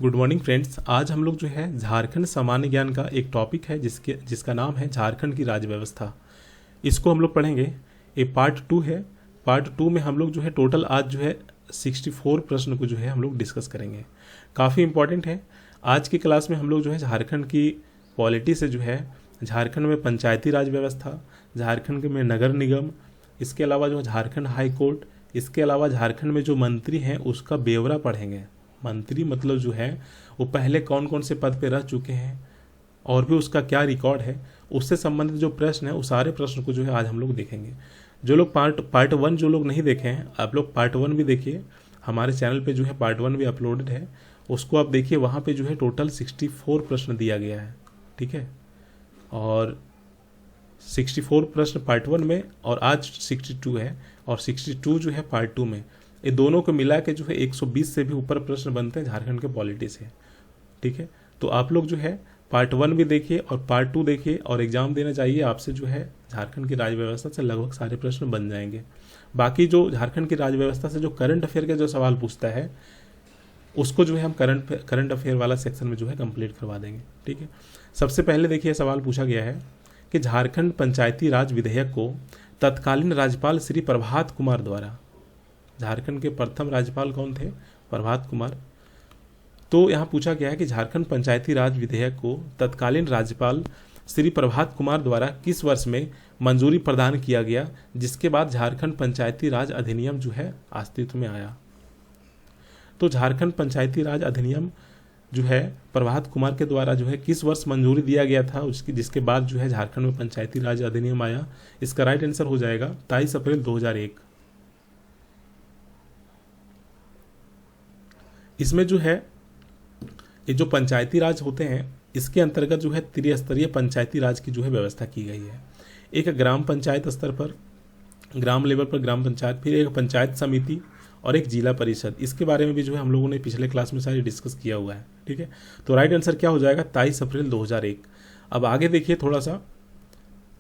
Good morning friends. आज हम लोग जो है झारखंड सामान्य ज्ञान का एक टॉपिक है जिसका नाम है झारखंड की राज्य व्यवस्था। इसको हम लोग पढ़ेंगे। ये पार्ट 2 है। पार्ट 2 में हम लोग जो है टोटल आज जो है 64 प्रश्न को जो है हम लोग डिस्कस करेंगे। काफ़ी इंपॉर्टेंट है। आज की क्लास में हम लोग जो है झारखंड की पॉलिटी से जो है झारखंड में पंचायती राज व्यवस्था, झारखंड में नगर निगम, इसके अलावा जो झारखंड हाई कोर्ट, इसके अलावा झारखंड में जो मंत्री हैं उसका ब्यौरा पढ़ेंगे। मंत्री मतलब जो है वो पहले कौन कौन से पद पे रह चुके हैं और भी उसका क्या रिकॉर्ड है, उससे संबंधित जो प्रश्न है उस सारे प्रश्न को जो है आज हम लोग देखेंगे। जो लोग पार्ट 1 जो लोग नहीं देखे हैं, आप लोग पार्ट 1 भी देखिए। हमारे चैनल पे जो है पार्ट 1 भी अपलोडेड है, उसको आप देखिए। वहाँ पे जो है टोटल 64 प्रश्न दिया गया है, ठीक है। और 64 प्रश्न पार्ट 1 में और आज 62 है, और 62 जो है पार्ट 2 में। ये दोनों को मिला के जो है 120 से भी ऊपर प्रश्न बनते हैं झारखंड के पॉलिटी से, ठीक है। तो आप लोग जो है पार्ट 1 भी देखिए और पार्ट 2 देखिए और एग्जाम देना चाहिए। आपसे जो है झारखंड की राज्य व्यवस्था से लगभग सारे प्रश्न बन जाएंगे। बाकी जो झारखंड की राज्य व्यवस्था से जो करंट अफेयर के जो सवाल पूछता है उसको जो है हम करंट अफेयर वाला सेक्शन में जो है कंप्लीट करवा देंगे, ठीक है। सबसे पहले देखिए सवाल पूछा गया है कि झारखंड पंचायती राज विधेयक को तत्कालीन राज्यपाल श्री प्रभात कुमार द्वारा, झारखंड के प्रथम राज्यपाल कौन थे? प्रभात कुमार। तो यहाँ पूछा गया है कि झारखंड पंचायती राज विधेयक को तत्कालीन राज्यपाल श्री प्रभात कुमार द्वारा किस वर्ष में मंजूरी प्रदान किया गया, जिसके बाद झारखंड पंचायती राज अधिनियम जो है अस्तित्व में आया। तो झारखंड पंचायती राज अधिनियम जो है प्रभात कुमार के द्वारा जो है किस वर्ष मंजूरी दिया गया था, उसकी जिसके बाद जो है झारखंड में पंचायती राज अधिनियम आया। इसका राइट आंसर हो जाएगा 23 अप्रैल 2001। इसमें जो है ये जो पंचायती राज होते हैं इसके अंतर्गत जो है त्रिस्तरीय पंचायती राज की जो है व्यवस्था की गई है। एक ग्राम पंचायत स्तर पर, ग्राम लेवल पर ग्राम पंचायत, फिर एक पंचायत समिति और एक जिला परिषद। इसके बारे में भी जो है हम लोगों ने पिछले क्लास में सारी डिस्कस किया हुआ है, ठीक है। तो राइट आंसर क्या हो जाएगा? 23 अप्रैल 2001। अब आगे देखिए थोड़ा सा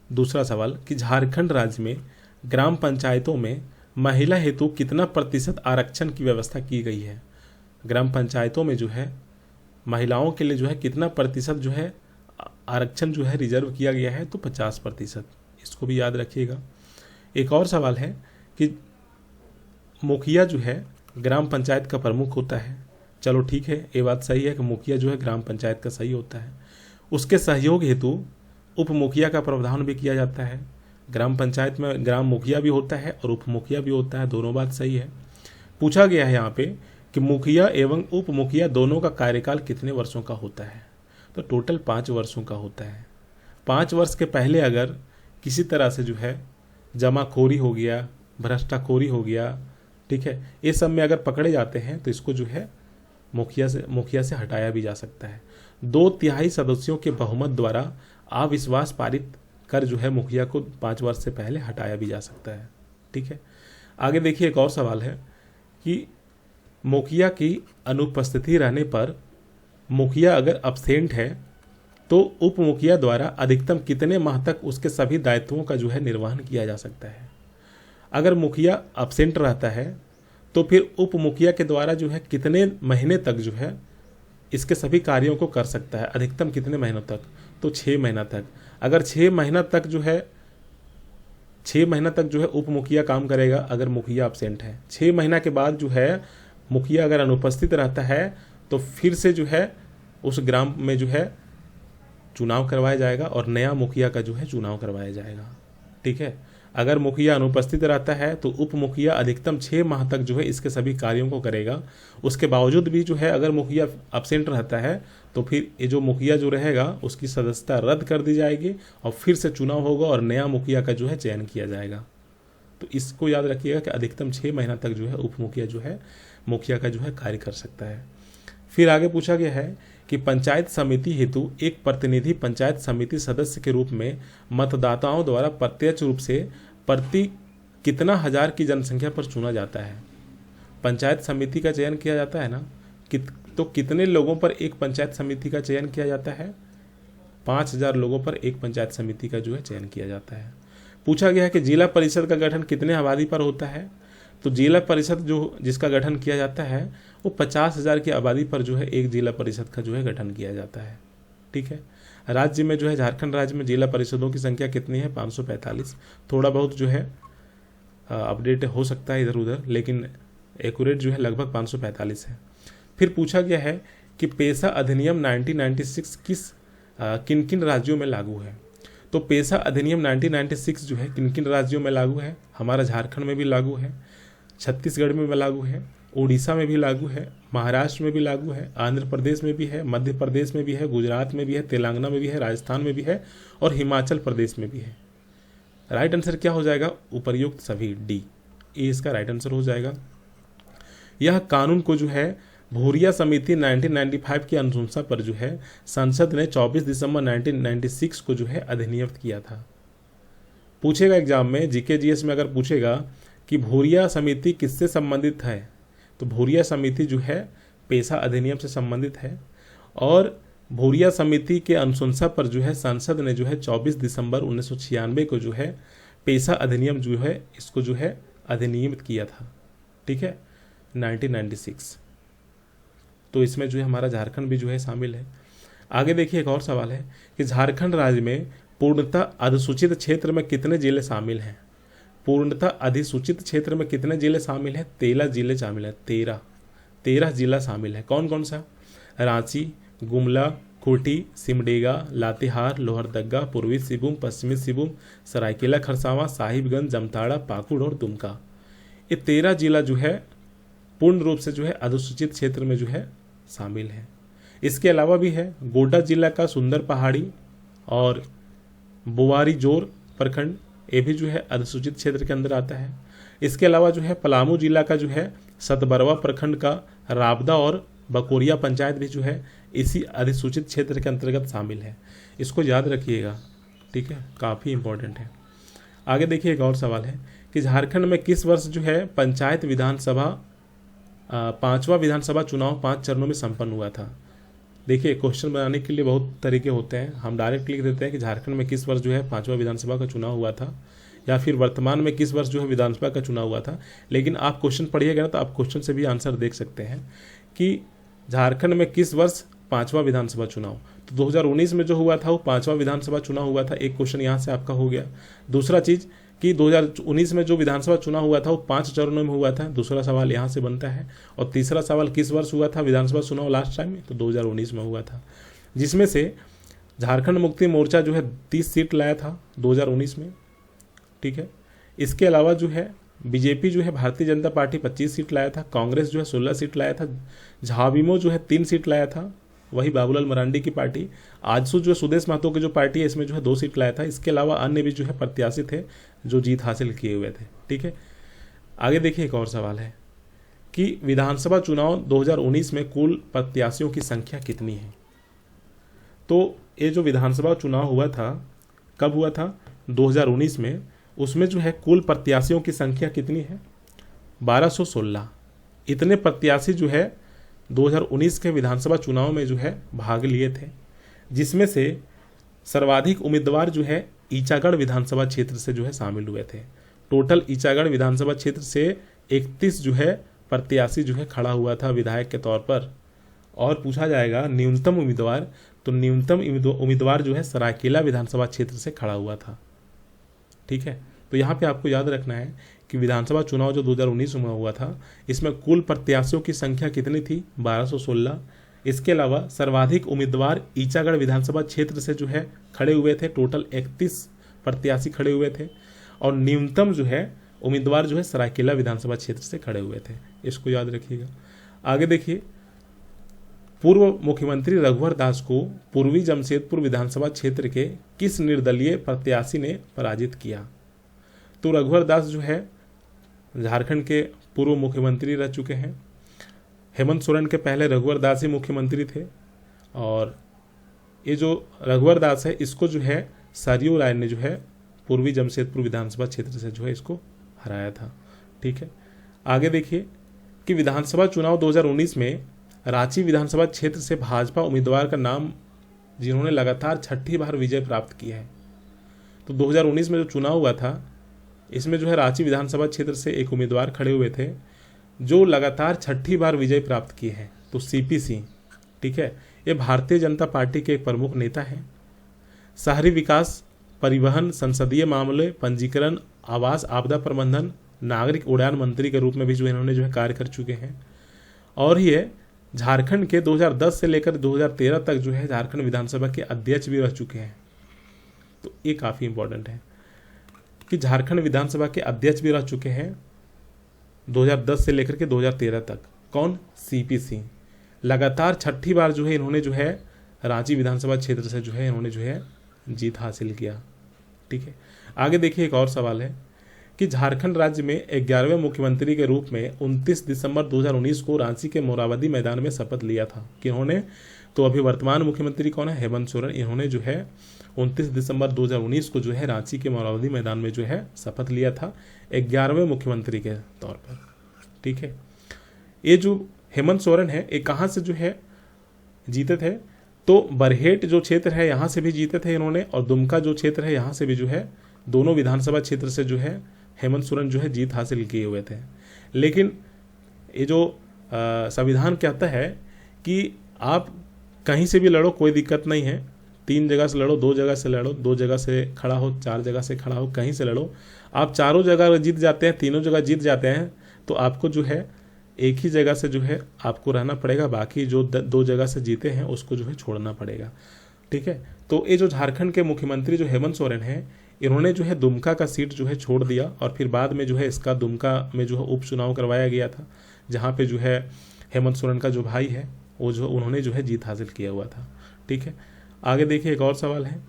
दूसरा सवाल कि झारखंड राज्य में ग्राम पंचायतों में महिला हेतु कितना प्रतिशत आरक्षण की व्यवस्था की गई है। ग्राम पंचायतों में जो है महिलाओं के लिए जो है कितना प्रतिशत जो है आरक्षण जो है रिजर्व किया गया है? तो 50%। इसको भी याद रखिएगा। एक और सवाल है कि मुखिया जो है ग्राम पंचायत का प्रमुख होता है। चलो ठीक है, ये बात सही है कि मुखिया जो है ग्राम पंचायत का सही होता है। उसके सहयोग हेतु उप मुखिया का प्रावधान भी किया जाता है। ग्राम पंचायत में ग्राम मुखिया भी होता है और उप मुखिया भी होता है, दोनों बात सही है। पूछा गया है यहाँ पे कि मुखिया एवं उप मुखिया दोनों का कार्यकाल कितने वर्षों का होता है? तो टोटल 5 वर्षों का होता है। 5 वर्ष के पहले अगर किसी तरह से जो है जमाखोरी हो गया, भ्रष्टाखोरी हो गया, ठीक है, ये सब में अगर पकड़े जाते हैं तो इसको जो है मुखिया से हटाया भी जा सकता है। 2/3 सदस्यों के बहुमत द्वारा अविश्वास पारित कर जो है मुखिया को 5 वर्ष से पहले हटाया भी जा सकता है, ठीक है। आगे देखिए एक और सवाल है कि मुखिया की अनुपस्थिति रहने पर मुखिया अगर अब्सेंट है तो उप मुखिया द्वारा अधिकतम कितने माह तक उसके सभी दायित्वों का जो है निर्वहन किया जा सकता है। अगर मुखिया अब्सेंट रहता है तो फिर उप मुखिया के द्वारा जो है कितने महीने तक जो है इसके सभी कार्यों को कर सकता है? अधिकतम कितने महीनों तक? तो 6 महीना तक। अगर 6 महीना तक जो है 6 महीना तक जो है उप मुखिया काम करेगा अगर मुखिया अब्सेंट है। 6 महीना के बाद जो है मुखिया अगर अनुपस्थित रहता है तो फिर से जो है उस ग्राम में जो है चुनाव करवाया जाएगा और नया मुखिया का जो है चुनाव करवाया जाएगा, ठीक है। अगर मुखिया अनुपस्थित रहता है तो उप मुखिया अधिकतम 6 माह तक जो है इसके सभी कार्यों को करेगा। उसके बावजूद भी जो है अगर मुखिया अब्सेंट रहता है तो फिर ये जो मुखिया जो रहेगा उसकी सदस्यता रद्द कर दी जाएगी और फिर से चुनाव होगा और नया मुखिया का जो है चयन किया जाएगा। तो इसको याद रखिएगा कि अधिकतम 6 महीना तक जो है उप मुखिया जो है मुखिया का जो है कार्य कर सकता है। फिर आगे पूछा गया है कि पंचायत समिति हेतु एक प्रतिनिधि पंचायत समिति सदस्य के रूप में मतदाताओं द्वारा प्रत्यक्ष रूप से प्रति कितना हजार की जनसंख्या पर चुना जाता है। पंचायत समिति का चयन किया जाता है ना, तो कितने लोगों पर एक पंचायत समिति का चयन किया जाता है? 5000 लोगों पर एक पंचायत समिति का जो है चयन किया जाता है। पूछा गया है कि जिला परिषद का गठन कितने आबादी पर होता है? तो जिला परिषद जो जिसका गठन किया जाता है वो 50,000 की आबादी पर जो है एक जिला परिषद का जो है गठन किया जाता है। ठीक है। राज्य में जो है झारखंड राज्य में जिला परिषदों की संख्या कितनी है? 545। थोड़ा बहुत जो है अपडेट हो सकता है इधर उधर, लेकिन एक्यूरेट जो है लगभग 545 है। फिर पूछा गया है कि पेशा अधिनियम 1996 किन किन राज्यों में लागू है? तो पेशा अधिनियम 1996 जो है किन किन राज्यों में लागू है? हमारा झारखंड में भी लागू है, छत्तीसगढ़ में भी लागू है, उड़ीसा में भी लागू है, महाराष्ट्र में भी लागू है, आंध्र प्रदेश में भी है, मध्य प्रदेश में भी है, गुजरात में भी है, तेलंगाना में भी है, राजस्थान में भी है और हिमाचल प्रदेश में भी है। राइट आंसर क्या हो जाएगा? उपर्युक्त सभी, डी, ये इसका राइट आंसर हो जाएगा। यह कानून को जो है भूरिया समिति 1995 की अनुशंसा पर जो है संसद ने 24 दिसंबर 1996 को जो है अधिनियमित किया था। पूछेगा एग्जाम में, जीके जीएस में अगर पूछेगा कि भूरिया समिति किससे संबंधित है, तो भूरिया समिति जो है पेशा अधिनियम से संबंधित है और भूरिया समिति के अनुशंसा पर जो है संसद ने जो है 24 दिसंबर 1996 को जो है पेशा अधिनियम जो है इसको जो है अधिनियमित किया था। ठीक है, 1996। तो इसमें जो है हमारा झारखंड भी जो है शामिल है। आगे देखिए एक और सवाल है कि झारखंड राज्य में पूर्णतः अधिसूचित क्षेत्र में कितने जिले शामिल हैं? पूर्णतः अधिसूचित क्षेत्र में कितने जिले शामिल हैं? 13 जिले शामिल हैं। 13 जिला शामिल है। कौन कौन सा? रांची, गुमला, खूंटी, सिमडेगा, लातेहार, लोहरदगा, पूर्वी सिंहभूम, पश्चिमी सिंहभूम, सरायकेला खरसावां, साहिबगंज, जामताड़ा, पाकुड़ और दुमका। ये 13 जिला जो है पूर्ण रूप से जो है अधिसूचित क्षेत्र में जो है शामिल है। इसके अलावा भी है गोड्डा जिला का सुंदर पहाड़ी और बुआरीजोर प्रखंड, ये भी जो है अधिसूचित क्षेत्र के अंदर आता है। इसके अलावा जो है पलामू जिला का जो है सतबरवा प्रखंड का राबदा और बकोरिया पंचायत भी जो है इसी अधिसूचित क्षेत्र के अंतर्गत शामिल है। इसको याद रखिएगा, ठीक है, काफ़ी इंपॉर्टेंट है। आगे देखिए एक और सवाल है कि झारखंड में किस वर्ष जो है पंचायत विधानसभा 5वां विधानसभा चुनाव 5 चरणों में संपन्न हुआ था? देखिए क्वेश्चन बनाने के लिए बहुत तरीके होते हैं। हम डायरेक्ट लिख देते हैं कि झारखंड में किस वर्ष जो है 5वां विधानसभा का चुनाव हुआ था, या फिर वर्तमान में किस वर्ष जो है विधानसभा का चुनाव हुआ था। लेकिन आप क्वेश्चन पढ़िएगा तो आप क्वेश्चन से भी आंसर देख सकते हैं कि झारखंड में किस वर्ष 5वां विधानसभा चुनाव। तो 2019 में जो हुआ था वो 5वां विधानसभा चुनाव हुआ था। एक क्वेश्चन यहाँ से आपका हो गया। दूसरा चीज़ कि 2019 में जो विधानसभा चुनाव हुआ था वो 5 चरणों में हुआ था। दूसरा सवाल यहाँ से बनता है। और तीसरा सवाल किस वर्ष हुआ था विधानसभा चुनाव लास्ट टाइम में? तो 2019 में हुआ था, जिसमें से झारखंड मुक्ति मोर्चा जो है 30 सीट लाया था 2019 में। ठीक है, इसके अलावा जो है बीजेपी जो है भारतीय जनता पार्टी 25 सीट लाया था, कांग्रेस जो है 16 सीट लाया था, झाविमो जो है 3 सीट लाया था, वही बाबूलाल मरांडी की पार्टी। आजसू जो सुदेश महतो की जो पार्टी है इसमें जो है 2 सीट लाया था। इसके अलावा अन्य भी जो है प्रत्याशी थे जो जीत हासिल किए हुए थे। ठीक है, आगे देखिए एक और सवाल है कि विधानसभा चुनाव 2019 में कुल प्रत्याशियों की संख्या कितनी है? तो ये जो विधानसभा चुनाव हुआ था कब हुआ था? 2019 में। उसमें जो है कुल प्रत्याशियों की संख्या कितनी है? 1216। इतने प्रत्याशी जो है 2019 के विधानसभा चुनाव में जो है भाग लिए थे, जिसमें से सर्वाधिक उम्मीदवार जो है ईचागढ़ विधानसभा क्षेत्र से जो है शामिल हुए थे। टोटल ईचागढ़ विधानसभा क्षेत्र से 31 जो है प्रत्याशी जो है खड़ा हुआ था विधायक के तौर पर। और पूछा जाएगा न्यूनतम उम्मीदवार, तो न्यूनतम उम्मीदवार जो है सरायकेला विधानसभा क्षेत्र से खड़ा हुआ था। ठीक है, तो यहाँ पे आपको याद रखना है कि विधानसभा चुनाव जो 2019 में हुआ था इसमें कुल प्रत्याशियों की संख्या कितनी थी? 1216। इसके अलावा सर्वाधिक उम्मीदवार ईचागढ़ विधानसभा क्षेत्र से जो है खड़े हुए थे, टोटल 31 प्रत्याशी खड़े हुए थे। और न्यूनतम जो है उम्मीदवार जो है सरायकेला विधानसभा क्षेत्र से खड़े हुए थे। इसको याद रखिएगा। आगे देखिए, पूर्व मुख्यमंत्री रघुवर दास को पूर्वी जमशेदपुर विधानसभा क्षेत्र के किस निर्दलीय प्रत्याशी ने पराजित किया? तो रघुवर दास जो है झारखंड के पूर्व मुख्यमंत्री रह चुके हैं। हेमंत सोरेन के पहले रघुवर दास ही मुख्यमंत्री थे। और ये जो रघुवर दास है इसको जो है सरयू राय ने जो है पूर्वी जमशेदपुर विधानसभा क्षेत्र से जो है इसको हराया था। ठीक है, आगे देखिए कि विधानसभा चुनाव 2019 में रांची विधानसभा क्षेत्र से भाजपा उम्मीदवार का नाम जिन्होंने लगातार 6ठी बार विजय प्राप्त की है। तो 2019 में जो चुनाव हुआ था इसमें जो है रांची विधानसभा क्षेत्र से एक उम्मीदवार खड़े हुए थे जो लगातार 6ठी बार विजय प्राप्त किए हैं, तो सीपी सिंह। ठीक है, ये भारतीय जनता पार्टी के एक प्रमुख नेता हैं। शहरी विकास, परिवहन, संसदीय मामले, पंजीकरण, आवास, आपदा प्रबंधन, नागरिक उड्डयन मंत्री के रूप में भी जो इन्होंने जो है कार्य कर चुके हैं। और ये झारखंड के 2010 से लेकर 2013 तक जो है झारखंड विधानसभा के अध्यक्ष भी रह चुके हैं। तो ये काफ़ी इंपॉर्टेंट है कि झारखंड विधानसभा के अध्यक्ष भी रह चुके हैं 2010 से लेकर के 2013 तक। कौन? सीपी सिंह। लगातार 6ठी बार जो है इन्होंने जो है रांची विधानसभा क्षेत्र से जो है इन्होंने जो है जीत हासिल किया। ठीक है, आगे देखिए एक और सवाल है कि झारखंड राज्य में 11वें मुख्यमंत्री के रूप में 29 दिसंबर 2019 को रांची के मोरहाबादी मैदान में शपथ लिया था। किन्होंने? तो अभी वर्तमान मुख्यमंत्री कौन है? हेमंत सोरेन। इन्होंने जो है 29 दिसंबर 2019 को जो है रांची के मोरहाबादी मैदान में जो है शपथ लिया था 11वें मुख्यमंत्री के तौर पर। ठीक है, ये जो हेमंत सोरेन है ये कहाँ से जो है जीते थे? तो बरहेट जो क्षेत्र है यहाँ से भी जीते थे इन्होंने, और दुमका जो क्षेत्र है यहाँ से भी जो है, दोनों विधानसभा क्षेत्र से जो है हेमंत सोरेन जो है जीत हासिल किए हुए थे। लेकिन ये जो संविधान कहता है कि आप कहीं से भी लड़ो, कोई दिक्कत नहीं है, 3 जगह से लड़ो, 2 जगह से लड़ो, 2 जगह से खड़ा हो, 4 जगह से खड़ा हो, कहीं से लड़ो, आप चारों जगह जीत जाते हैं, तीनों जगह जीत जाते हैं, तो आपको जो है एक ही जगह से जो है आपको रहना पड़ेगा, बाकी जो 2 जगह से जीते हैं उसको जो है छोड़ना पड़ेगा। ठीक है, तो ये जो झारखंड के मुख्यमंत्री जो हेमंत सोरेन है, इन्होंने जो है दुमका का सीट जो है छोड़ दिया, और फिर बाद में जो है इसका दुमका में जो है उपचुनाव करवाया गया था, जहाँ पे जो है हेमंत सोरेन का जो भाई है वो जो उन्होंने जो है जीत हासिल किया हुआ था। ठीक है, आगे देखिए एक और सवाल है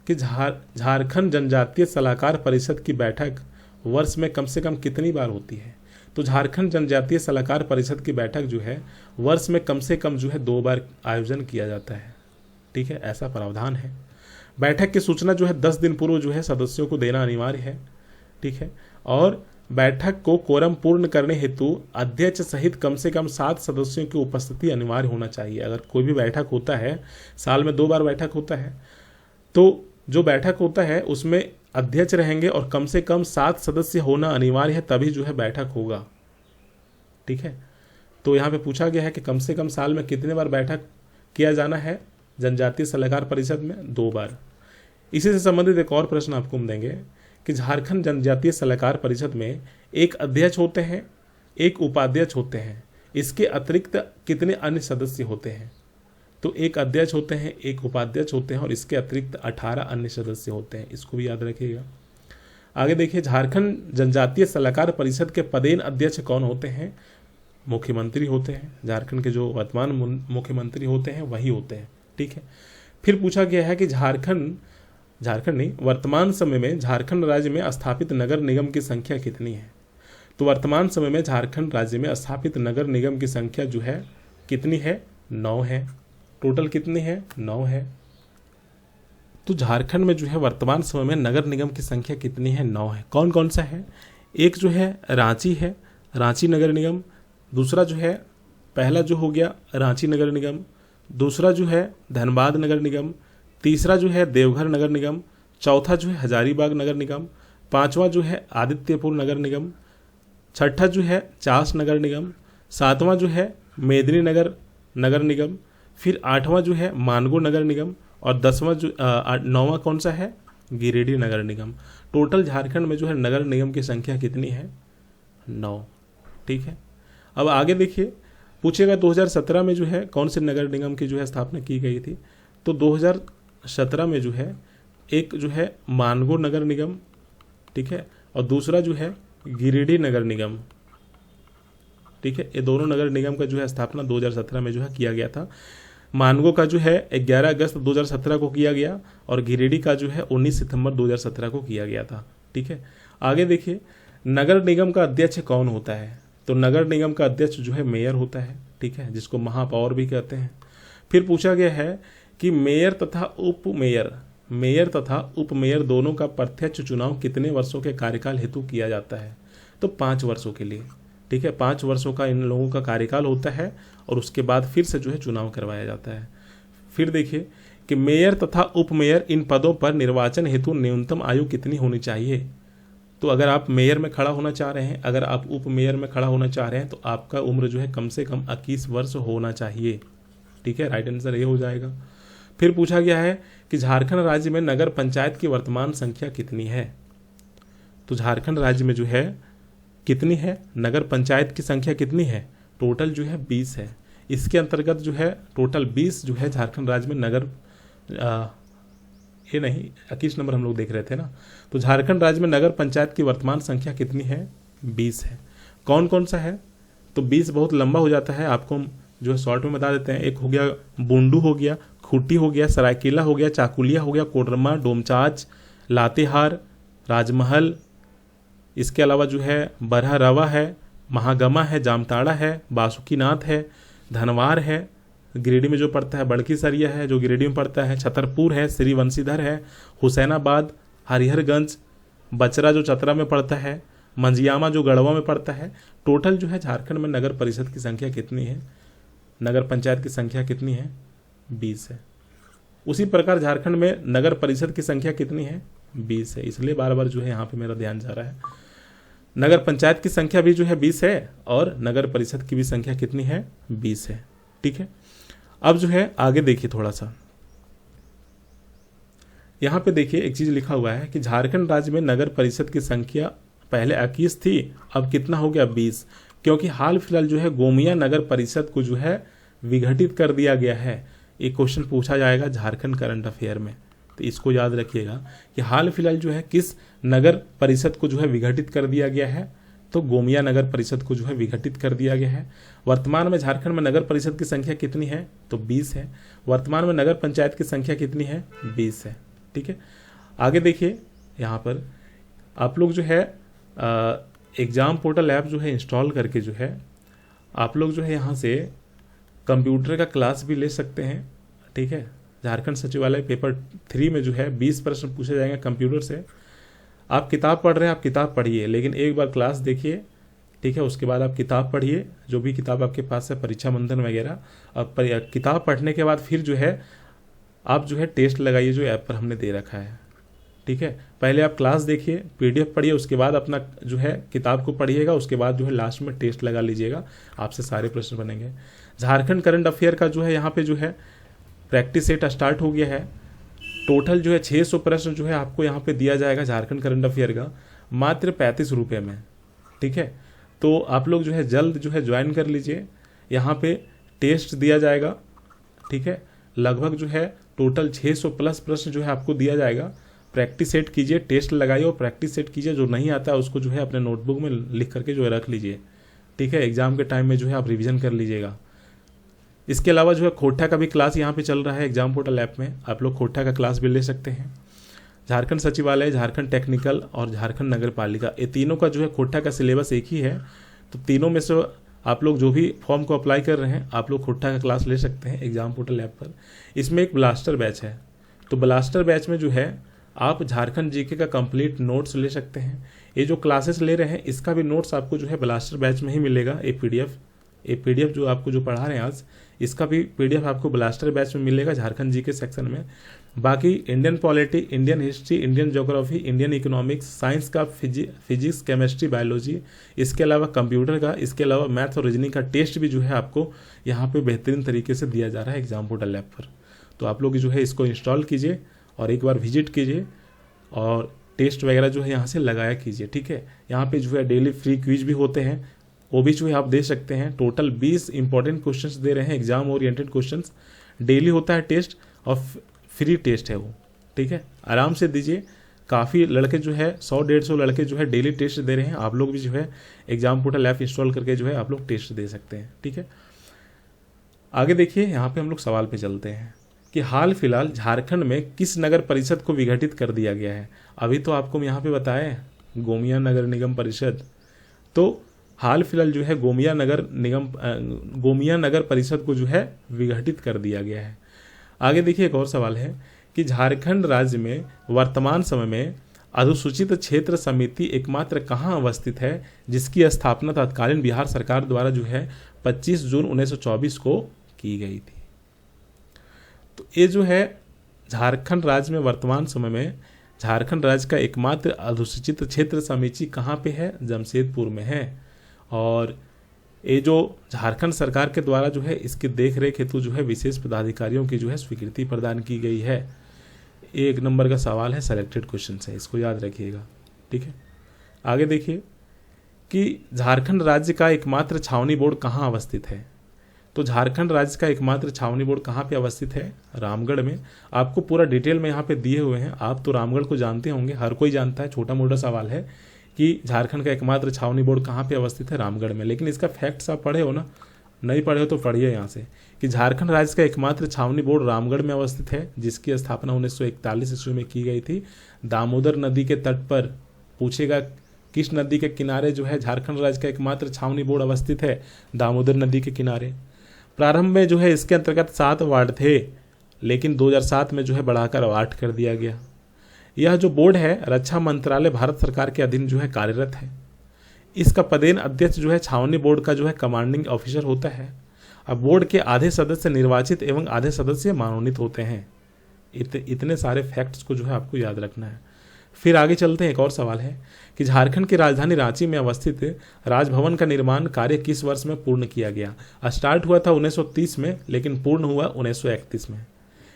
कि झारखंड जनजातीय सलाहकार परिषद की बैठक वर्ष में कम से कम कितनी बार होती है? तो झारखंड जनजातीय सलाहकार परिषद की बैठक जो है वर्ष में कम से कम जो है 2 बार आयोजन किया जाता है। ठीक है, ऐसा प्रावधान है। बैठक की सूचना जो है 10 दिन पूर्व जो है सदस्यों को देना अनिवार्य है। ठीक है, और बैठक को कोरम पूर्ण करने हेतु अध्यक्ष सहित कम से कम 7 सदस्यों की उपस्थिति अनिवार्य होना चाहिए। अगर कोई भी बैठक होता है, साल में 2 बार बैठक होता है, तो जो बैठक होता है उसमें अध्यक्ष रहेंगे और कम से कम 7 सदस्य होना अनिवार्य है, तभी जो है बैठक होगा। ठीक है, तो यहाँ पे पूछा गया है कि कम से कम साल में कितने बार बैठक किया जाना है जनजातीय सलाहकार परिषद में? 2 बार। इसी से संबंधित एक और प्रश्न आपको हम देंगे कि झारखंड जनजातीय सलाहकार परिषद में एक अध्यक्ष होते हैं, एक उपाध्यक्ष होते हैं, इसके अतिरिक्त कितने अन्य सदस्य होते हैं? तो एक अध्यक्ष होते हैं, एक उपाध्यक्ष होते हैं, और इसके अतिरिक्त 18 अन्य सदस्य होते हैं। इसको भी याद रखिएगा। आगे देखिए, झारखंड जनजातीय सलाहकार परिषद के पदेन अध्यक्ष कौन होते हैं? मुख्यमंत्री होते हैं। झारखंड के जो वर्तमान मुख्यमंत्री होते हैं वही होते हैं। ठीक है, फिर पूछा गया है कि झारखंड नहीं, वर्तमान समय में झारखंड राज्य में स्थापित नगर निगम की संख्या कितनी है? तो वर्तमान समय में झारखंड राज्य में स्थापित नगर निगम की संख्या जो है कितनी है? 9 है। टोटल कितनी है? 9 है। तो झारखंड में जो है वर्तमान समय में नगर निगम की संख्या कितनी है? 9 है। कौन कौन सा है? एक जो है रांची है, रांची नगर निगम। दूसरा जो है, पहला जो हो गया रांची नगर निगम, दूसरा जो है धनबाद नगर निगम, तीसरा जो है देवघर नगर निगम, चौथा जो है हजारीबाग नगर निगम, पांचवा जो है आदित्यपुर नगर निगम, छठा जो है चास नगर निगम, सातवां जो है मेदिनीनगर नगर निगम, फिर 8वां जो है मानगो नगर निगम, और 10वां जो 9वां कौन सा है? गिरिडीह नगर निगम। टोटल झारखंड में जो है नगर निगम की संख्या कितनी है? 9। ठीक है, अब आगे देखिए, पूछेगा 2017 में जो है कौन से नगर निगम की जो है स्थापना की गई थी? तो 2017 में जो है एक जो है मानगो नगर निगम, ठीक है, और दूसरा जो है गिरिडीह नगर निगम। ठीक है, ये दोनों नगर निगम का जो है स्थापना 2017 में जो है किया गया था। मानगो का जो है 11 अगस्त 2017 को किया गया, और गिरिडीह का जो है 19 सितंबर 2017 को किया गया था। ठीक है, आगे देखिए, नगर निगम का अध्यक्ष कौन होता है? तो नगर निगम का अध्यक्ष जो है मेयर होता है। ठीक है, जिसको महापौर भी कहते हैं। फिर पूछा गया है कि मेयर तथा उप मेयर दोनों का प्रत्यक्ष चुनाव कितने वर्षों के कार्यकाल हेतु किया जाता है? तो 5 वर्षों के लिए। ठीक है, 5 वर्षों का इन लोगों का कार्यकाल होता है, और उसके बाद फिर से जो है चुनाव करवाया जाता है। फिर देखिए कि मेयर तथा उप मेयर इन पदों पर निर्वाचन हेतु न्यूनतम आयु कितनी होनी चाहिए? तो अगर आप मेयर में खड़ा होना चाह रहे हैं, अगर आप उप मेयर में खड़ा होना चाह रहे हैं, तो आपका उम्र जो है कम से कम 21 वर्ष होना चाहिए। ठीक है, राइट आंसर ये हो जाएगा। फिर पूछा गया है कि झारखंड राज्य में नगर पंचायत की वर्तमान संख्या कितनी है। तो झारखंड राज्य में जो है कितनी है, नगर पंचायत की संख्या कितनी है, टोटल जो है 20 है। इसके अंतर्गत जो है टोटल 20 जो है झारखंड राज्य में नगर ये नहीं 21 नंबर हम लोग देख रहे थे ना। तो झारखंड राज्य में नगर पंचायत की वर्तमान संख्या कितनी है, 20 है। कौन कौन सा है, तो 20 बहुत लंबा हो जाता है, आपको जो है शॉर्ट में बता देते हैं। एक हो गया बुंडू हो गया, खूंटी हो गया, सरायकेला हो गया, चाकुलिया हो गया, कोडरमा, डोमचांच, लातेहार, राजमहल, इसके अलावा जो है बरहरवा है, महागमा है, जामताड़ा है, बासुकीनाथ है, धनवार है, गिरिडीह में जो पड़ता है बड़की सरिया है जो गिरिडीह में पड़ता है, छतरपुर है, श्री वंशीधर है, हुसैनाबाद, हरिहरगंज, बचरा जो चतरा में पड़ता है, मंजियामा जो गढ़वा में पड़ता है। टोटल जो है झारखंड में नगर परिषद की संख्या कितनी है, नगर पंचायत की संख्या कितनी है, 20 है। उसी प्रकार झारखंड में नगर परिषद की संख्या कितनी है, 20 है। इसलिए बार बार जो है यहाँ पे मेरा ध्यान जा रहा है। नगर पंचायत की संख्या भी जो है 20 है और नगर परिषद की भी संख्या कितनी है, 20 है। ठीक है, अब जो है आगे देखिए थोड़ा सा, यहाँ पे देखिए एक चीज लिखा हुआ है कि झारखंड राज्य में नगर परिषद की संख्या पहले 21 थी, अब कितना हो गया, 20, क्योंकि हाल फिलहाल जो है गोमिया नगर परिषद को जो है विघटित कर दिया गया है। एक क्वेश्चन पूछा जाएगा झारखंड करंट अफेयर में, तो इसको याद रखिएगा कि हाल फिलहाल जो है किस नगर परिषद को जो है विघटित कर दिया गया है, तो गोमिया नगर परिषद को जो है विघटित कर दिया गया है। वर्तमान में झारखंड में नगर परिषद की संख्या कितनी है, तो 20 है। वर्तमान में नगर पंचायत की संख्या कितनी है, 20 है। ठीक है, आगे देखिए यहाँ पर आप लोग जो है एग्जाम पोर्टल ऐप जो है इंस्टॉल करके जो है आप लोग जो है यहाँ से कंप्यूटर का क्लास भी ले सकते हैं। ठीक है, झारखंड सचिवालय पेपर 3 में जो है 20 प्रश्न पूछे जाएंगे कंप्यूटर से। आप किताब पढ़ रहे हैं, आप किताब पढ़िए, लेकिन एक बार क्लास देखिए। ठीक है, उसके बाद आप किताब पढ़िए, जो भी किताब आपके पास है, परीक्षा बंधन वगैरह। अब किताब पढ़ने के बाद फिर जो है आप जो है टेस्ट लगाइए जो ऐप पर हमने दे रखा है। ठीक है, पहले आप क्लास देखिए, पीडीएफ पढ़िए, उसके बाद अपना जो है किताब को पढ़िएगा, उसके बाद जो है लास्ट में टेस्ट लगा लीजिएगा, आपसे सारे प्रश्न बनेंगे। झारखंड करंट अफेयर का जो है यहाँ पे जो है प्रैक्टिस सेट स्टार्ट हो गया है। टोटल जो है 600 प्रश्न जो है आपको यहाँ पे दिया जाएगा झारखंड करंट अफेयर का, मात्र 35 रुपये में। ठीक है, तो आप लोग जो है जल्द जो है ज्वाइन कर लीजिए, यहाँ पे टेस्ट दिया जाएगा। ठीक है, लगभग जो है टोटल 600 प्लस प्रश्न जो है आपको दिया जाएगा। प्रैक्टिस सेट कीजिए, टेस्ट लगाइए और प्रैक्टिस सेट कीजिए। जो नहीं आता है उसको जो है अपने नोटबुक में लिख करके जो है रख लीजिए। ठीक है, एग्जाम के टाइम में जो है आप रिवीजन कर लीजिएगा। इसके अलावा जो है खोटा का भी क्लास यहाँ पे चल रहा है एग्जाम पोर्टल ऐप में, आप लोग खोटा का क्लास भी ले सकते हैं। झारखंड सचिवालय, झारखंड टेक्निकल और झारखंड नगर पालिका, ये तीनों का जो है खोटा का सिलेबस एक ही है। तो तीनों में से आप लोग जो भी फॉर्म को अप्लाई कर रहे हैं, आप लोग खोटा का क्लास ले सकते हैं एग्जाम पोर्टल ऐप पर। इसमें एक ब्लास्टर बैच है, तो ब्लास्टर बैच में जो है आप झारखंड जीके का कंप्लीट नोट्स ले सकते हैं। ये जो क्लासेस ले रहे हैं इसका भी नोट्स आपको जो है ब्लास्टर बैच में ही मिलेगा। ये पीडीएफ जो आपको जो पढ़ा रहे हैं आज, इसका भी पीडीएफ आपको ब्लास्टर बैच में मिलेगा झारखंड जीके सेक्शन में। बाकी Indian polity, Indian history, Indian geography, Indian economics, science का फिजिक्स, केमिस्ट्री, बायोलॉजी, इसके अलावा कंप्यूटर का, इसके अलावा मैथ और रीजनिंग का टेस्ट भी जो है आपको यहाँ पे बेहतरीन तरीके से दिया जा रहा है एग्जाम पोर्टल ऐप पर। तो आप लोग जो है इसको इंस्टॉल कीजिए और एक बार विजिट कीजिए और टेस्ट वगैरह जो है यहाँ से लगाया कीजिए। ठीक है, यहाँ पे जो है डेली फ्री क्विज भी होते हैं, वो भी जो है आप दे सकते हैं। टोटल 20 इंपॉर्टेंट क्वेश्चंस दे रहे हैं, एग्जाम ओरिएंटेड क्वेश्चंस। डेली होता है टेस्ट और फ्री टेस्ट है वो। ठीक है, आराम से दीजिए। काफ़ी लड़के जो है 100-150 लड़के जो है डेली टेस्ट दे रहे हैं। आप लोग भी जो है एग्जाम पोर्टल ऐप इंस्टॉल करके जो है आप लोग टेस्ट दे सकते हैं। ठीक है, आगे देखिए, यहाँ पे हम लोग सवाल पे चलते हैं कि हाल फिलहाल झारखंड में किस नगर परिषद को विघटित कर दिया गया है। अभी तो आपको यहाँ पे बताए गोमिया नगर निगम परिषद, तो हाल फिलहाल जो है गोमिया नगर परिषद को जो है विघटित कर दिया गया है। आगे देखिए, एक और सवाल है कि झारखंड राज्य में वर्तमान समय में अनुसूचित क्षेत्र समिति एकमात्र कहाँ अवस्थित है जिसकी स्थापना तत्कालीन बिहार सरकार द्वारा जो है 25 जून 1924 को की गई थी। तो ये जो है झारखंड राज्य में वर्तमान समय में झारखंड राज्य का एकमात्र अनुसूचित क्षेत्र समिति कहाँ पे है? जमशेदपुर में है। और ये जो झारखंड सरकार के द्वारा जो है इसकी देख रेख हेतु जो है विशेष पदाधिकारियों की जो है स्वीकृति प्रदान की गई है। एक नंबर का सवाल है, सेलेक्टेड क्वेश्चन है, इसको याद रखिएगा। ठीक है, आगे देखिए कि झारखंड राज्य का एकमात्र छावनी बोर्ड कहाँ अवस्थित है? तो झारखंड राज्य का एकमात्र छावनी बोर्ड कहाँ पे अवस्थित है? रामगढ़ में। आपको पूरा डिटेल में यहाँ पे दिए हुए हैं, आप तो रामगढ़ को जानते होंगे, हर कोई जानता है, छोटा मोटा सवाल है कि झारखंड का एकमात्र छावनी बोर्ड कहाँ पे अवस्थित है? रामगढ़ में। लेकिन इसका फैक्ट्स आप पढ़े हो ना, नहीं पढ़े हो तो पढ़िए यहाँ से कि झारखंड राज्य का एकमात्र छावनी बोर्ड रामगढ़ में अवस्थित है, जिसकी स्थापना 1941 ईस्वी में की गई थी। दामोदर नदी के तट पर, पूछेगा किस नदी के किनारे जो है झारखंड राज्य का एकमात्र छावनी बोर्ड अवस्थित है? दामोदर नदी के किनारे। प्रारंभ में जो है इसके अंतर्गत 7 वार्ड थे, लेकिन 2007 में जो है बढ़ाकर 8 कर दिया गया। यह जो बोर्ड है रक्षा मंत्रालय भारत सरकार के अधीन जो है कार्यरत है। इसका पदेन अध्यक्ष जो है छावनी बोर्ड का जो है कमांडिंग ऑफिसर होता है। अब बोर्ड के आधे सदस्य निर्वाचित एवं आधे सदस्य मनोनीत होते हैं। इतने सारे फैक्ट्स को जो है आपको याद रखना है। फिर आगे चलते हैं, एक और सवाल है कि झारखंड की राजधानी रांची में अवस्थित राजभवन का निर्माण कार्य किस वर्ष में पूर्ण किया गया? स्टार्ट हुआ था 1930 में, लेकिन पूर्ण हुआ 1931 में।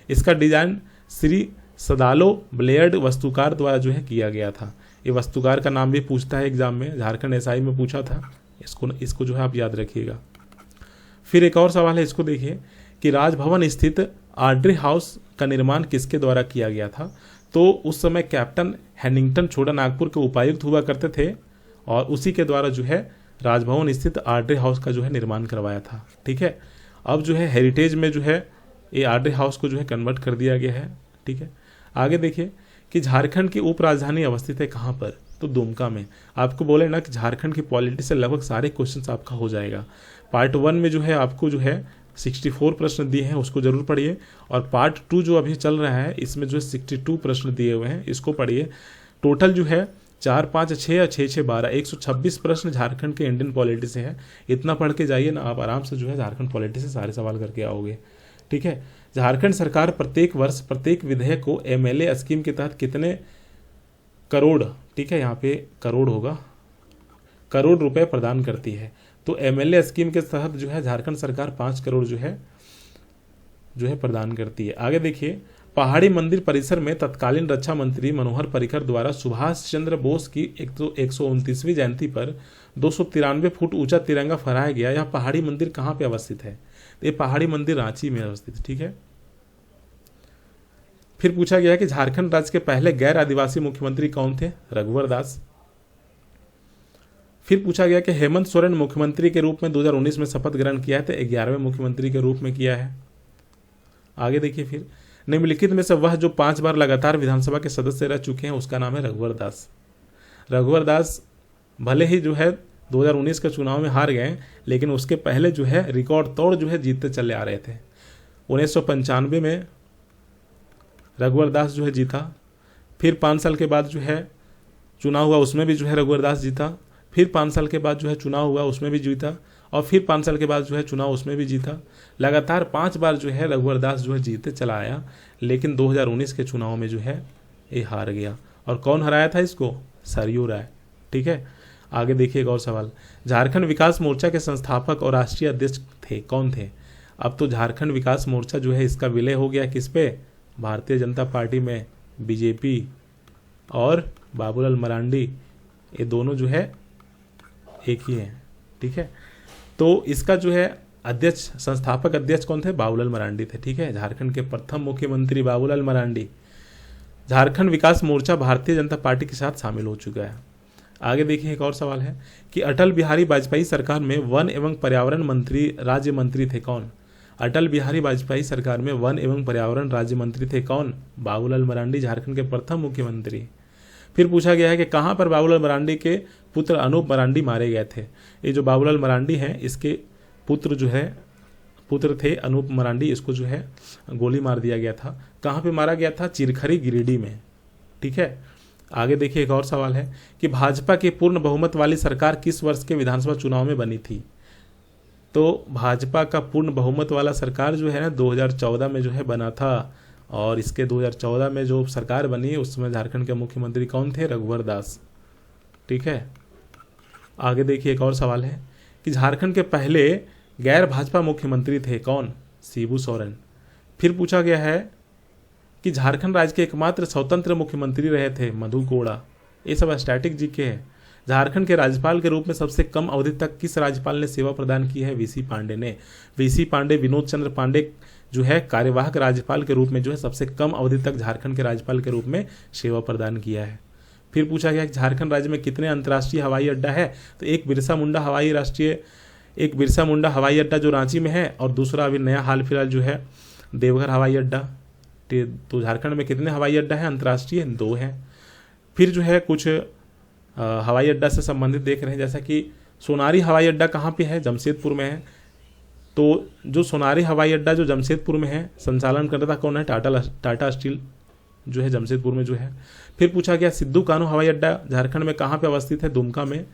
इसका डिजाइन श्री सदालो ब्लेयर्ड वास्तुकार द्वारा जो है किया गया था। ये वास्तुकार का नाम भी पूछता है एग्जाम में, झारखंड एसआई में पूछा था, इसको जो है आप याद रखिएगा। फिर एक और सवाल है, इसको देखिए कि राजभवन स्थित आर्डरी हाउस का निर्माण किसके द्वारा किया गया था? तो उस समय कैप्टन हैनिंगटन छोटा नागपुर के उपायुक्त हुआ करते थे और उसी के द्वारा जो है राजभवन स्थित आर्डरी हाउस का जो है निर्माण करवाया था। ठीक है, अब जो है हेरिटेज में जो है ये आर्डरी हाउस को जो है कन्वर्ट कर दिया गया है। ठीक है, आगे देखिए कि झारखंड की उप राजधानी अवस्थित है कहाँ पर? तो दुमका में। आपको बोले ना कि झारखंड की पॉलिटी से लगभग सारे क्वेश्चन आपका हो जाएगा। पार्ट 1 में जो है आपको जो है 64 प्रश्न दिए हैं, उसको जरूर पढ़िए। और पार्ट 2 जो अभी चल रहा है इसमें जो है 62 प्रश्न दिए हुए हैं, इसको पढ़िए। टोटल जो है 4, 5, 6 और 6, 6, 12 126 प्रश्न झारखंड के इंडियन पॉलिटी से है। इतना पढ़ के जाइए ना, आप आराम से जो है झारखंड पॉलिटी से सारे सवाल करके आओगे। ठीक है, झारखंड सरकार प्रत्येक वर्ष प्रत्येक विधेयक को MLA स्कीम के तहत कितने करोड़, ठीक है यहाँ पे करोड़ होगा, करोड़ रुपए प्रदान करती है। तो MLA स्कीम के तहत जो है झारखंड सरकार 5 करोड़ जो है प्रदान करती है। आगे देखिए, पहाड़ी मंदिर परिसर में तत्कालीन रक्षा मंत्री मनोहर पर्रिकर द्वारा सुभाष चंद्र बोस की 129वीं जयंती पर 293 फुट ऊंचा तिरंगा फहराया गया। यह पहाड़ी मंदिर कहाँ पे अवस्थित है? ये पहाड़ी मंदिर रांची में अवस्थित है। ठीक है, फिर पूछा गया कि झारखंड राज्य के पहले गैर आदिवासी मुख्यमंत्री कौन थे? रघुवर दास। फिर पूछा गया कि हेमंत सोरेन मुख्यमंत्री के रूप में 2019 में शपथ ग्रहण किया है, तो 11वें मुख्यमंत्री के रूप में किया है। आगे देखिए, फिर निम्नलिखित में से वह जो 5 बार लगातार विधानसभा के सदस्य रह चुके हैं उसका नाम है रघुवर दास। रघुवर दास भले ही जो है 2019 के चुनाव में हार गए, लेकिन उसके पहले जो है रिकॉर्ड तोड़ जो है जीतते चले आ रहे थे। 1995 में रघुवर दास जो है जीता। फिर 5 साल के बाद जो है चुनाव हुआ, उसमें भी जो है रघुवर दास जीता। फिर 5 साल के बाद जो है चुनाव हुआ, उसमें भी जीता। और फिर 5 साल के बाद जो है चुनाव, उसमें भी जीता। लगातार 5 बार जो है रघुवर दास जो है जीतते चला आया, लेकिन 2019 के चुनाव में जो है ये हार गया। और कौन हराया था इसको? सरयू राय। ठीक है, आगे देखिए एक और सवाल, झारखंड विकास मोर्चा के संस्थापक और राष्ट्रीय अध्यक्ष थे कौन थे? अब तो झारखंड विकास मोर्चा जो है इसका विलय हो गया किस पे? भारतीय जनता पार्टी में। बीजेपी और बाबूलाल मरांडी ये दोनों जो है एक ही हैं। ठीक है, तो इसका जो है अध्यक्ष, संस्थापक अध्यक्ष कौन थे? बाबूलाल मरांडी थे। ठीक है, झारखंड के प्रथम मुख्यमंत्री बाबूलाल मरांडी। झारखंड विकास मोर्चा भारतीय जनता पार्टी के साथ शामिल हो चुका है। आगे देखिए एक और सवाल है कि अटल बिहारी वाजपेयी सरकार में वन एवं पर्यावरण मंत्री राज्य मंत्री थे कौन? अटल बिहारी वाजपेयी सरकार में वन एवं पर्यावरण राज्य मंत्री थे कौन? बाबूलाल मरांडी, झारखंड के प्रथम मुख्यमंत्री। फिर पूछा गया है कि कहाँ पर बाबूलाल मरांडी के पुत्र अनूप मरांडी मारे गए थे? ये जो बाबूलाल मरांडी हैं इसके पुत्र थे अनूप मरांडी, इसको जो है गोली मार दिया गया था। कहाँ पे मारा गया था? चिरखरी, गिरिडीह में। ठीक है, आगे देखिए एक और सवाल है कि भाजपा की पूर्ण बहुमत वाली सरकार किस वर्ष के विधानसभा चुनाव में बनी थी? तो भाजपा का पूर्ण बहुमत वाला सरकार जो है ना 2014 में जो है बना था। और इसके 2014 में जो सरकार बनी उसमें झारखंड के मुख्यमंत्री कौन थे? रघुवर दास। ठीक है, आगे देखिए एक और सवाल है कि झारखंड के पहले गैर भाजपा मुख्यमंत्री थे कौन? शिबू सोरेन। फिर पूछा गया है कि झारखंड राज्य के एकमात्र स्वतंत्र मुख्यमंत्री रहे थे मधु कोड़ा। ये सब स्टैटिक जीके है। झारखंड के राज्यपाल के रूप में सबसे कम अवधि तक किस राज्यपाल ने सेवा प्रदान की है? वीसी पांडे ने। वीसी पांडे, विनोद चंद्र पांडे जो है कार्यवाहक राज्यपाल के रूप में जो है सबसे कम अवधि तक झारखंड के राज्यपाल के रूप में सेवा प्रदान किया है। फिर पूछा गया कि झारखंड राज्य में कितने अंतर्राष्ट्रीय हवाई अड्डा है? तो एक बिरसा मुंडा हवाई अड्डा जो रांची में है, और दूसरा अभी नया हाल फिलहाल जो है देवघर हवाई अड्डा। तो झारखंड में कितने हवाई अड्डा है अंतर्राष्ट्रीय? 2 हैं। फिर जो है कुछ हवाई अड्डा से संबंधित देख रहे हैं, जैसा कि सोनारी हवाई अड्डा कहाँ पे है? जमशेदपुर में है। तो जो सोनारी हवाई अड्डा जो जमशेदपुर में है, संचालन करता कौन है? टाटा स्टील जो है जमशेदपुर में जो है। फिर पूछा गया सिद्धू कान्हू हवाई अड्डा झारखंड में कहाँ पे अवस्थित है? दुमका में।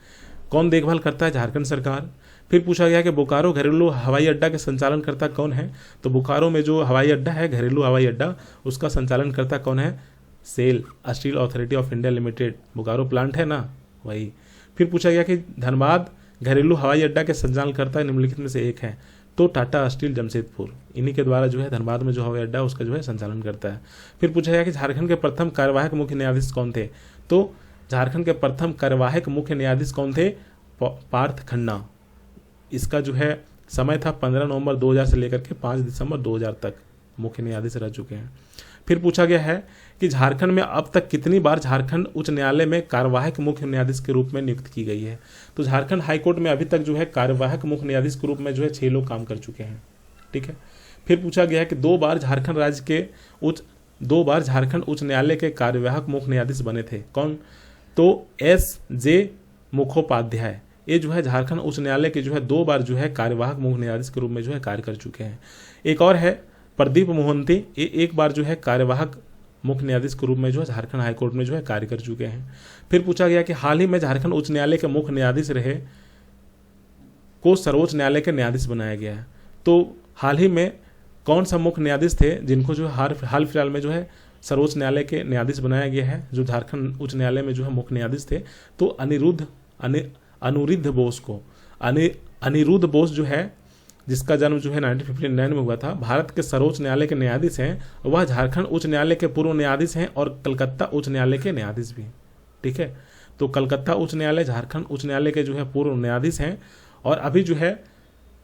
कौन देखभाल करता है? झारखंड सरकार। फिर पूछा गया कि बोकारो घरेलू हवाई अड्डा के संचालन करता कौन है? तो बोकारो में जो हवाई अड्डा है घरेलू हवाई अड्डा, उसका संचालन करता कौन है? SAIL, Steel Authority of India Limited. Bokaro plant है ना, वही। फिर पूछा गया कि धनबाद घरेलू हवाई अड्डा के संचालन करता निम्नलिखित में से एक है? तो टाटा स्टील जमशेदपुर, इन्हीं के द्वारा जो है धनबाद में जो हवाई अड्डा उसका जो है संचालन करता है। फिर पूछा गया कि झारखंड के प्रथम कार्यवाहक मुख्य न्यायाधीश कौन थे? तो झारखंड के प्रथम कार्यवाहक मुख्य न्यायाधीश कौन थे? पार्थ खन्ना। इसका जो है समय था 15 नवंबर 2000 से लेकर के 5 दिसंबर 2000 तक मुख्य न्यायाधीश रह चुके हैं। फिर पूछा गया है कि झारखंड में अब तक कितनी बार झारखंड उच्च न्यायालय में कार्यवाहक मुख्य न्यायाधीश के रूप में नियुक्त की गई है? तो झारखंड हाईकोर्ट में अभी तक जो है कार्यवाहक मुख्य न्यायाधीश के रूप में जो है 6 लोग काम कर चुके हैं। ठीक है। फिर पूछा गया है कि 2 बार झारखंड उच्च न्यायालय के कार्यवाहक मुख्य न्यायाधीश बने थे कौन? तो S.J. मुखोपाध्याय। ये जो है झारखंड उच्च न्यायालय के जो है 2 बार जो है कार्यवाहक मुख्य न्यायाधीश के रूप में जो है कार्य कर चुके हैं। एक और है प्रदीप मोहंती, ये 1 बार जो है कार्यवाहक मुख्य न्यायाधीश के रूप में जो है झारखंड हाईकोर्ट में जो है कार्य कर चुके हैं। फिर पूछा गया कि हाल ही में झारखंड उच्च न्यायालय के मुख्य न्यायाधीश रहे को सर्वोच्च न्यायालय के न्यायाधीश बनाया गया है। तो हाल ही में कौन सा मुख्य न्यायाधीश थे जिनको जो हाल फिलहाल में जो है सर्वोच्च न्यायालय के न्यायाधीश बनाया गया है, जो झारखंड उच्च न्यायालय में जो है मुख्य न्यायाधीश थे? तो अनिरुद्ध बोस जो है, जिसका जन्म जो है 1959 में हुआ था, भारत के सर्वोच्च न्यायालय के न्यायाधीश हैं। वह झारखंड उच्च न्यायालय के पूर्व न्यायाधीश हैं और कलकत्ता उच्च न्यायालय के न्यायाधीश भी। ठीक है, तो कलकत्ता उच्च न्यायालय झारखंड उच्च न्यायालय के जो है पूर्व न्यायाधीश हैं, और अभी जो है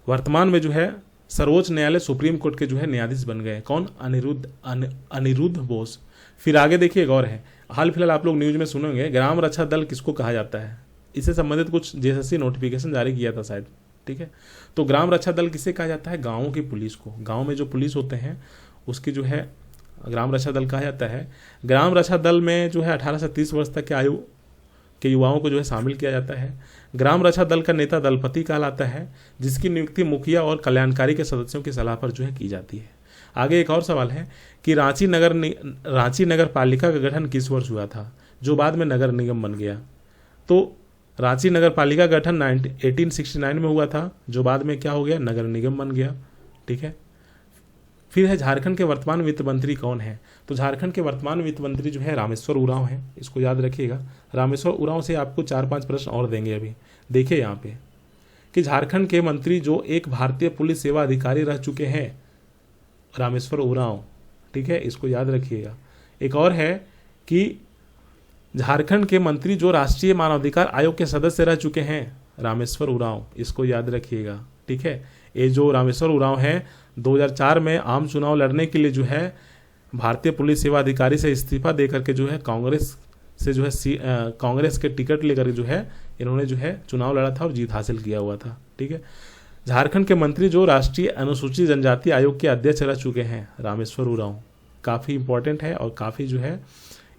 वर्तमान में जो है सर्वोच्च न्यायालय सुप्रीम कोर्ट के जो है न्यायाधीश बन गए। कौन? अनिरुद्ध बोस। फिर आगे देखिए एक और है, हाल फिलहाल आप लोग न्यूज में सुनेंगे, ग्राम रक्षा दल किसको कहा जाता है? इससे संबंधित कुछ जेएसएससी नोटिफिकेशन जारी किया था शायद। ठीक है, तो ग्राम रक्षा दल किसे कहा जाता है? गाँवों की पुलिस को। गाँव में जो पुलिस होते हैं उसकी जो है ग्राम रक्षा दल कहा जाता है। ग्राम रक्षा दल में जो है 18 से 30 वर्ष तक के आयु के युवाओं को जो है शामिल किया जाता है। ग्राम रक्षा दल का नेता दलपति कहलाता है, जिसकी नियुक्ति मुखिया और कल्याणकारी के सदस्यों की सलाह पर जो है की जाती है। आगे एक और सवाल है कि रांची नगर पालिका का गठन किस वर्ष हुआ था, जो बाद में नगर निगम बन गया? तो रांची नगर पालिका का गठन 1869 में हुआ था, जो बाद में क्या हो गया? नगर निगम बन गया। ठीक है। फिर है झारखंड के वर्तमान वित्त मंत्री कौन है? तो झारखंड के वर्तमान वित्त मंत्री जो है रामेश्वर उरांव है, इसको याद रखिएगा। रामेश्वर उरांव से आपको 4-5 प्रश्न और देंगे। अभी देखिए यहाँ पे कि झारखंड के मंत्री जो एक भारतीय पुलिस सेवा अधिकारी रह चुके हैं, रामेश्वर उरांव। ठीक है, इसको याद रखिएगा। एक और है कि झारखंड के मंत्री जो राष्ट्रीय मानवाधिकार आयोग के सदस्य रह चुके हैं, रामेश्वर उरांव, इसको याद रखिएगा। ठीक है, ये जो रामेश्वर उरांव है 2004 में आम चुनाव लड़ने के लिए जो है भारतीय पुलिस सेवा अधिकारी से इस्तीफा दे करके जो है कांग्रेस से जो है कांग्रेस के टिकट लेकर जो है इन्होंने जो है चुनाव लड़ा था और जीत हासिल किया हुआ था। ठीक है, झारखंड के मंत्री जो राष्ट्रीय अनुसूचित जनजाति आयोग के अध्यक्ष रह चुके हैं, रामेश्वर उरांव। काफ़ी इंपॉर्टेंट है और काफ़ी जो है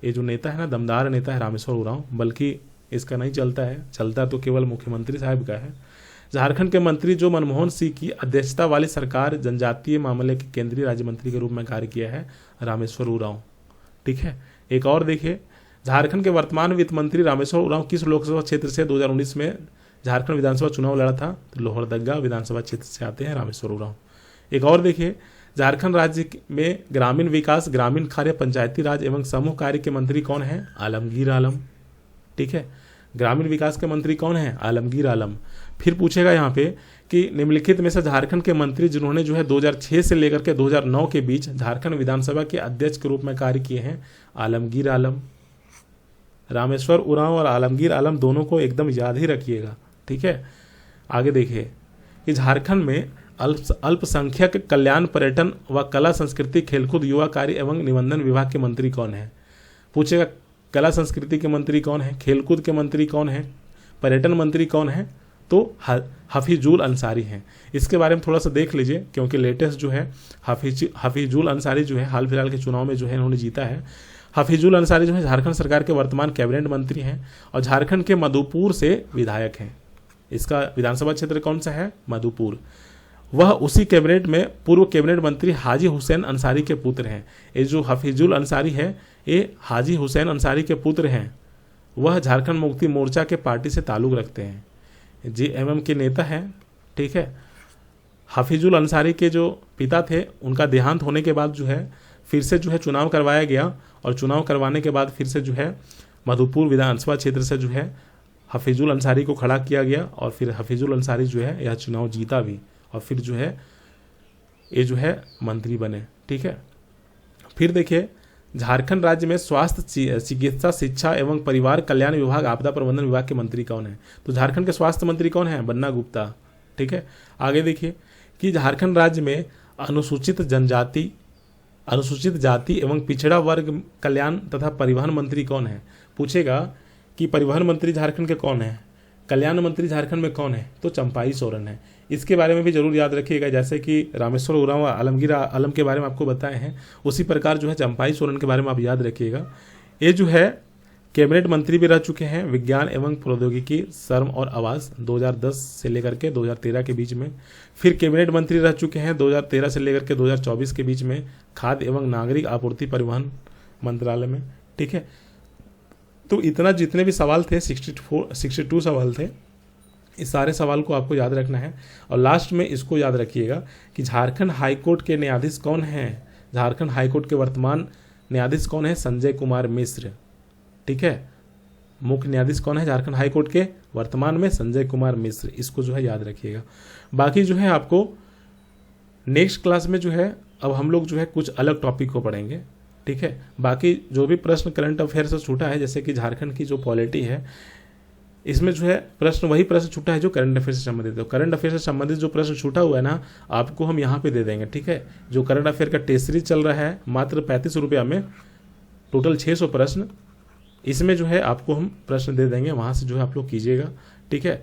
ये जो नेता है ना, दमदार नेता है रामेश्वर उरांव, बल्कि इसका नहीं चलता है, चलता तो केवल मुख्यमंत्री साहब का है। झारखंड के मंत्री जो मनमोहन सिंह की अध्यक्षता वाली सरकार जनजातीय मामले के केंद्रीय राज्य मंत्री के रूप में कार्य किया है, रामेश्वर उरांव। ठीक है, एक और देखिए, झारखंड के वर्तमान वित्त मंत्री रामेश्वर उरांव किस लोकसभा क्षेत्र से 2019 में झारखंड विधानसभा चुनाव लड़ा था? तो लोहरदगा विधानसभा क्षेत्र से आते हैं रामेश्वर उरांव। एक और देखिए, झारखंड राज्य में ग्रामीण विकास, ग्रामीण कार्य, पंचायती राज एवं समूह कार्य के मंत्री कौन है? आलमगीर आलम। ठीक है, ग्रामीण विकास के मंत्री कौन है? आलमगीर आलम। फिर पूछेगा यहाँ पे कि निम्नलिखित में से झारखंड के मंत्री जिन्होंने जो है 2006 से लेकर के 2009 के बीच झारखंड विधानसभा के अध्यक्ष के रूप में कार्य किए हैं? आलमगीर आलम। रामेश्वर उरांव और आलमगीर आलम दोनों को एकदम याद ही रखिएगा। ठीक है, आगे देखिए कि झारखंड में अल्पसंख्यक कल्याण, पर्यटन व कला संस्कृति, खेलकूद, युवा कार्य एवं निबंधन विभाग के मंत्री कौन है? पूछेगा कला संस्कृति के मंत्री कौन है, खेलकूद के मंत्री कौन है, पर्यटन मंत्री कौन है? तो हफीजुल अंसारी हैं। इसके बारे में थोड़ा सा देख लीजिए, क्योंकि लेटेस्ट जो है हफीजुल अंसारी जो है हाल फिलहाल के चुनाव में जो है इन्होंने जीता है। हफीजुल अंसारी जो है झारखंड सरकार के वर्तमान कैबिनेट मंत्री हैं और झारखंड के मधुपुर से विधायक हैं। इसका विधानसभा क्षेत्र कौन सा है? मधुपुर। वह उसी कैबिनेट में पूर्व कैबिनेट मंत्री हाजी हुसैन अंसारी के पुत्र हैं। ये जो हफीजुल अंसारी है ये हाजी हुसैन अंसारी के पुत्र हैं। वह झारखंड मुक्ति मोर्चा के पार्टी से ताल्लुक रखते हैं, जेएमएम के नेता हैं। ठीक है, हफीजुल अंसारी के जो पिता थे उनका देहांत होने के बाद जो है फिर से जो है चुनाव करवाया गया और चुनाव करवाने के बाद फिर से जो है मधुपुर विधानसभा क्षेत्र से जो है हफीजुल अंसारी को खड़ा किया गया और फिर हफीजुल अंसारी जो है यह चुनाव जीता भी और फिर जो है ये जो है मंत्री बने। ठीक है, फिर देखिए झारखंड राज्य में स्वास्थ्य, चिकित्सा, शिक्षा एवं परिवार कल्याण विभाग, आपदा प्रबंधन विभाग के मंत्री कौन है? तो झारखंड के स्वास्थ्य मंत्री कौन है? बन्ना गुप्ता। ठीक है, आगे देखिए कि झारखंड राज्य में अनुसूचित जनजाति, अनुसूचित जाति एवं पिछड़ा वर्ग कल्याण तथा परिवहन मंत्री कौन है? पूछेगा कि परिवहन मंत्री झारखंड के कौन है, कल्याण मंत्री झारखंड में कौन है? तो चंपाई सोरेन है। इसके बारे में भी जरूर याद रखिएगा, जैसे कि रामेश्वर उरांव आलमगीर आलम के बारे में आपको बताए हैं, उसी प्रकार जो है चंपाई सोरेन के बारे में आप याद रखिएगा। ये जो है कैबिनेट मंत्री भी रह चुके हैं विज्ञान एवं प्रौद्योगिकी, श्रम और आवास 2010 से लेकर के 2013 के बीच में। फिर कैबिनेट मंत्री रह चुके हैं 2013 से लेकर के 2024 के बीच में खाद्य एवं नागरिक आपूर्ति परिवहन मंत्रालय में। ठीक है, तो इतना जितने भी सवाल थे 62 सवाल थे, इस सारे सवाल को आपको याद रखना है। और लास्ट में इसको याद रखिएगा कि झारखंड हाईकोर्ट के न्यायाधीश कौन हैं? झारखंड हाईकोर्ट के वर्तमान न्यायाधीश कौन है? संजय कुमार मिश्र। ठीक है, मुख्य न्यायाधीश कौन है झारखंड हाईकोर्ट के वर्तमान में? संजय कुमार मिश्र। इसको जो है याद रखिएगा। बाकी जो है आपको नेक्स्ट क्लास में जो है अब हम लोग जो है कुछ अलग टॉपिक को पढ़ेंगे। ठीक है, बाकी जो भी प्रश्न करंट अफेयर से छूटा है, जैसे कि झारखंड की जो पॉलिटी है, इसमें जो है प्रश्न वही प्रश्न छूटा है जो करंट अफेयर से संबंधित है। करंट अफेयर से संबंधित जो प्रश्न छूटा हुआ है ना, आपको हम यहाँ पे दे देंगे। ठीक है, जो करंट अफेयर का टेस्ट सीरीज चल रहा है मात्र 35 रुपया में, टोटल 600 प्रश्न, इसमें जो है आपको हम प्रश्न दे देंगे, वहाँ से जो है आप लोग कीजिएगा। ठीक है,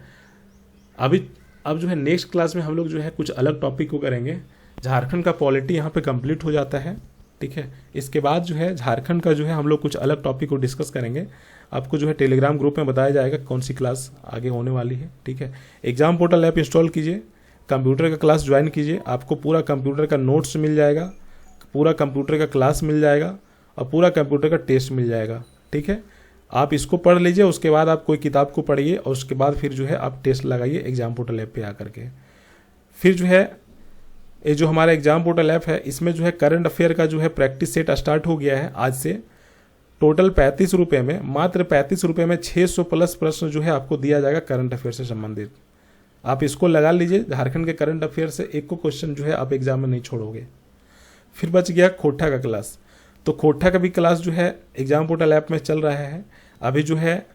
अब जो है नेक्स्ट क्लास में हम लोग जो है कुछ अलग टॉपिक को करेंगे। झारखंड का पॉलिटी यहाँ पे कंप्लीट हो जाता है। ठीक है, इसके बाद जो है झारखंड का जो है हम लोग कुछ अलग टॉपिक को डिस्कस करेंगे। आपको जो है टेलीग्राम ग्रुप में बताया जाएगा कौन सी क्लास आगे होने वाली है। ठीक है, एग्जाम पोर्टल ऐप इंस्टॉल कीजिए, कंप्यूटर का क्लास ज्वाइन कीजिए, आपको पूरा कंप्यूटर का नोट्स मिल जाएगा, पूरा कंप्यूटर का क्लास मिल जाएगा और पूरा कंप्यूटर का टेस्ट मिल जाएगा। ठीक है, आप इसको पढ़ लीजिए, उसके बाद आप कोई किताब को पढ़िए और उसके बाद फिर जो है आप टेस्ट लगाइए एग्जाम पोर्टल ऐप पे आकर के। फिर जो है ये जो हमारा एग्जाम पोर्टल ऐप है, इसमें जो है करंट अफेयर का जो है प्रैक्टिस सेट स्टार्ट हो गया है आज से। टोटल 35 रुपये में, मात्र 35 रुपये में 600 प्लस प्रश्न जो है आपको दिया जाएगा करंट अफेयर से संबंधित। आप इसको लगा लीजिए, झारखंड के करंट अफेयर से एक को क्वेश्चन जो है आप एग्जाम में नहीं छोड़ोगे। फिर बच गया खोटा का क्लास, तो खोटा का भी क्लास जो है एग्जाम पोर्टल ऐप में चल रहा है। अभी जो है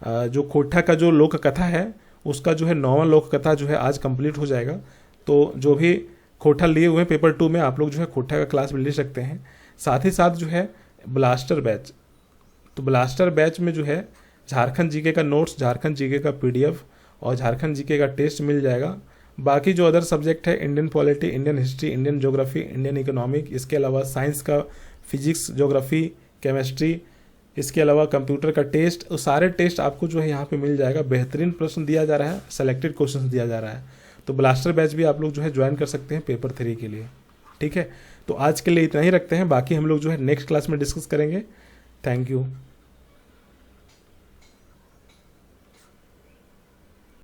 जो खोटा का जो लोक कथा है उसका जो है 9वां लोक कथा जो है आज कंप्लीट हो जाएगा। तो जो भी खोटा लिए हुए पेपर 2 में आप लोग जो है खोटा का क्लास भी ले सकते हैं। साथ ही साथ जो है ब्लास्टर बैच, तो ब्लास्टर बैच में जो है झारखंड जीके का नोट्स, झारखंड जीके का पीडीएफ और झारखंड जीके का टेस्ट मिल जाएगा। बाकी जो अदर सब्जेक्ट है, Indian polity, Indian history, Indian geography, Indian economic, इसके अलावा साइंस का फिजिक्स, ज्योग्राफी, केमिस्ट्री, इसके अलावा कंप्यूटर का टेस्ट, वो सारे टेस्ट आपको जो है यहाँ पे मिल जाएगा। बेहतरीन प्रश्न दिया जा रहा है, सेलेक्टेड क्वेश्चन दिया जा रहा है। तो ब्लास्टर बैच भी आप लोग जो है ज्वाइन कर सकते हैं पेपर 3 के लिए। ठीक है, तो आज के लिए इतना ही रखते हैं, बाकी हम लोग जो है नेक्स्ट क्लास में डिस्कस करेंगे। Thank you.